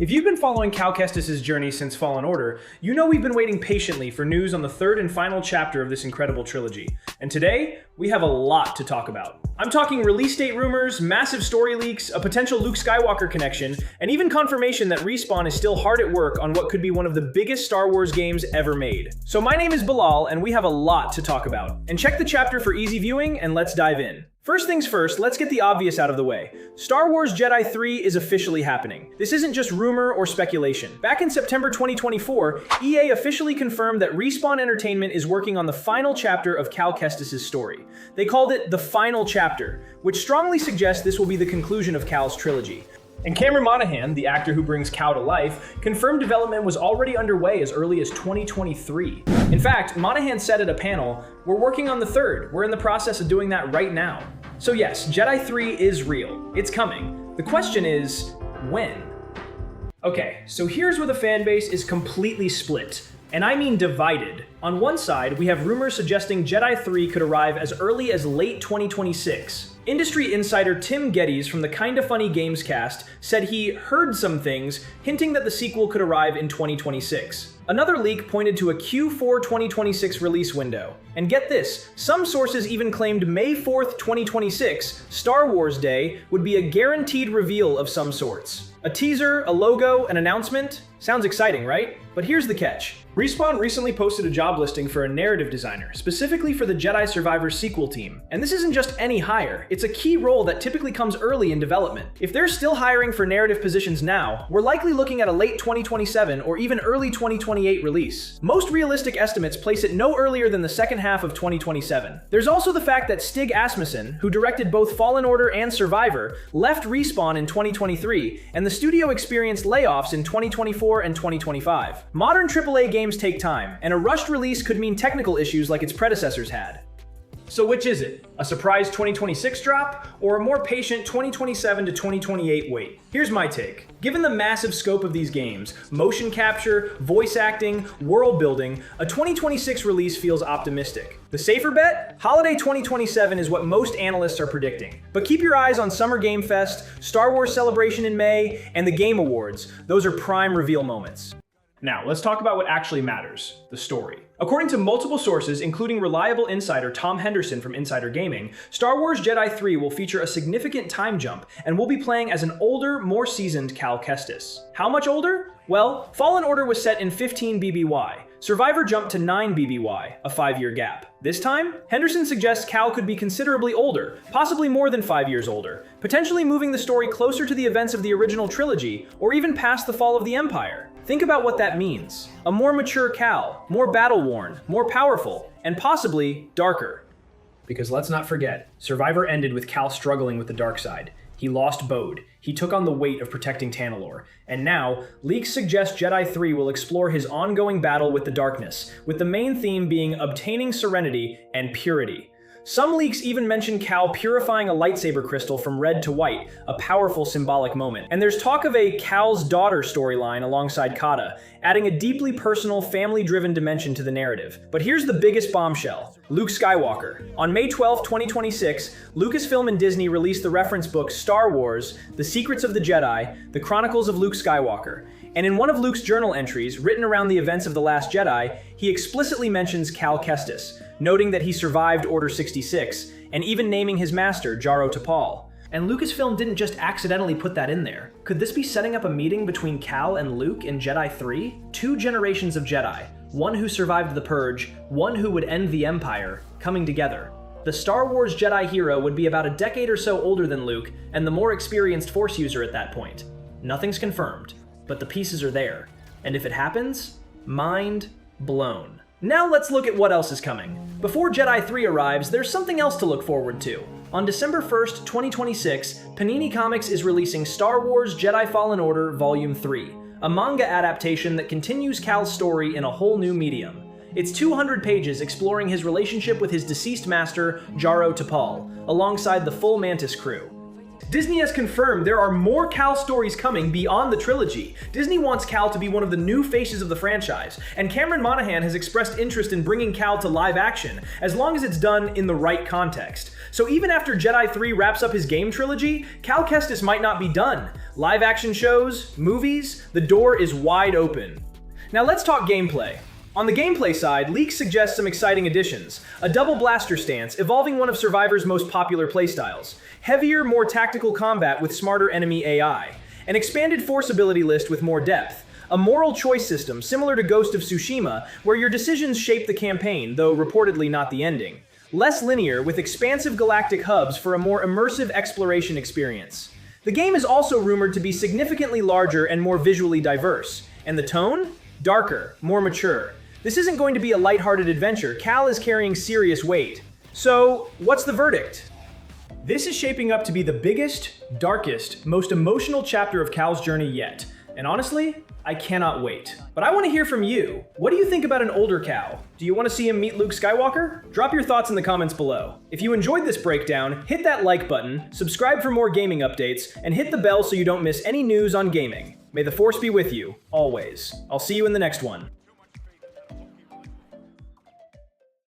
If you've been following Cal Kestis' journey since Fallen Order, you know we've been waiting patiently for news on the third and final chapter of this incredible trilogy. And today, we have a lot to talk about. I'm talking release date rumors, massive story leaks, a potential Luke Skywalker connection, and even confirmation that Respawn is still hard at work on what could be one of the biggest Star Wars games ever made. So my name is Bilal, and we have a lot to talk about. And check the chapter for easy viewing, and let's dive in. First things first, let's get the obvious out of the way. Star Wars Jedi 3 is officially happening. This isn't just rumor or speculation. Back in September 2024, EA officially confirmed that Respawn Entertainment is working on the final chapter of Cal Kestis' story. They called it the final chapter, which strongly suggests this will be the conclusion of Cal's trilogy. And Cameron Monaghan, the actor who brings Cal to life, confirmed development was already underway as early as 2023. In fact, Monaghan said at a panel, "We're working on the third. We're in the process of doing that right now." So yes, Jedi 3 is real. It's coming. The question is, when? Okay, so here's where the fanbase is completely split. And I mean divided. On one side, we have rumors suggesting Jedi 3 could arrive as early as late 2026. Industry insider Tim Geddes from the Kinda Funny Games cast said he heard some things hinting that the sequel could arrive in 2026. Another leak pointed to a Q4 2026 release window. And get this, some sources even claimed May 4th, 2026, Star Wars Day, would be a guaranteed reveal of some sorts. A teaser, a logo, an announcement? Sounds exciting, right? But here's the catch. Respawn recently posted a job listing for a narrative designer, specifically for the Jedi Survivor sequel team. And this isn't just any hire, it's a key role that typically comes early in development. If they're still hiring for narrative positions now, we're likely looking at a late 2027 or even early 2028 release. Most realistic estimates place it no earlier than the second half of 2027. There's also the fact that Stig Asmussen, who directed both Fallen Order and Survivor, left Respawn in 2023, and the studio experienced layoffs in 2024 and 2025. Modern AAA games take time, and a rushed release could mean technical issues like its predecessors had. So which is it? A surprise 2026 drop, or a more patient 2027 to 2028 wait? Here's my take. Given the massive scope of these games, motion capture, voice acting, world building, a 2026 release feels optimistic. The safer bet? Holiday 2027 is what most analysts are predicting. But keep your eyes on Summer Game Fest, Star Wars Celebration in May, and the Game Awards. Those are prime reveal moments. Now, let's talk about what actually matters, the story. According to multiple sources, including reliable insider Tom Henderson from Insider Gaming, Star Wars Jedi 3 will feature a significant time jump and will be playing as an older, more seasoned Cal Kestis. How much older? Well, Fallen Order was set in 15 BBY. Survivor jumped to 9 BBY, a 5-year gap. This time, Henderson suggests Cal could be considerably older, possibly more than 5 years older, potentially moving the story closer to the events of the original trilogy, or even past the fall of the Empire. Think about what that means. A more mature Cal, more battle-worn, more powerful, and possibly darker. Because let's not forget, Survivor ended with Cal struggling with the dark side. He lost Bode, he took on the weight of protecting Tanalorr, and now, leaks suggest Jedi 3 will explore his ongoing battle with the darkness, with the main theme being obtaining serenity and purity. Some leaks even mention Cal purifying a lightsaber crystal from red to white, a powerful symbolic moment. And there's talk of a Cal's daughter storyline alongside Kata, adding a deeply personal, family-driven dimension to the narrative. But here's the biggest bombshell: Luke Skywalker. On May 12, 2026, Lucasfilm and Disney released the reference book Star Wars, The Secrets of the Jedi, The Chronicles of Luke Skywalker. And in one of Luke's journal entries, written around the events of The Last Jedi, he explicitly mentions Cal Kestis, noting that he survived Order 66, and even naming his master, Jaro Tapal. And Lucasfilm didn't just accidentally put that in there. Could this be setting up a meeting between Cal and Luke in Jedi 3? 2 generations of Jedi, one who survived the Purge, one who would end the Empire, coming together. The Star Wars Jedi hero would be about a decade or so older than Luke, and the more experienced Force user at that point. Nothing's confirmed, but the pieces are there. And if it happens, mind blown. Now let's look at what else is coming. Before Jedi 3 arrives, there's something else to look forward to. On December 1st, 2026, Panini Comics is releasing Star Wars Jedi Fallen Order Volume 3, a manga adaptation that continues Cal's story in a whole new medium. It's 200 pages exploring his relationship with his deceased master, Jaro Tapal, alongside the full Mantis crew. Disney has confirmed there are more Cal stories coming beyond the trilogy. Disney wants Cal to be one of the new faces of the franchise, and Cameron Monaghan has expressed interest in bringing Cal to live action, as long as it's done in the right context. So even after Jedi 3 wraps up his game trilogy, Cal Kestis might not be done. Live action shows, movies, the door is wide open. Now let's talk gameplay. On the gameplay side, leaks suggest some exciting additions. A double blaster stance, evolving one of Survivor's most popular playstyles. Heavier, more tactical combat with smarter enemy AI. An expanded force ability list with more depth. A moral choice system similar to Ghost of Tsushima, where your decisions shape the campaign, though reportedly not the ending. Less linear, with expansive galactic hubs for a more immersive exploration experience. The game is also rumored to be significantly larger and more visually diverse. And the tone? Darker, more mature. This isn't going to be a lighthearted adventure. Cal is carrying serious weight. So, what's the verdict? This is shaping up to be the biggest, darkest, most emotional chapter of Cal's journey yet. And honestly, I cannot wait. But I want to hear from you. What do you think about an older Cal? Do you want to see him meet Luke Skywalker? Drop your thoughts in the comments below. If you enjoyed this breakdown, hit that like button, subscribe for more gaming updates, and hit the bell so you don't miss any news on gaming. May the Force be with you, always. I'll see you in the next one.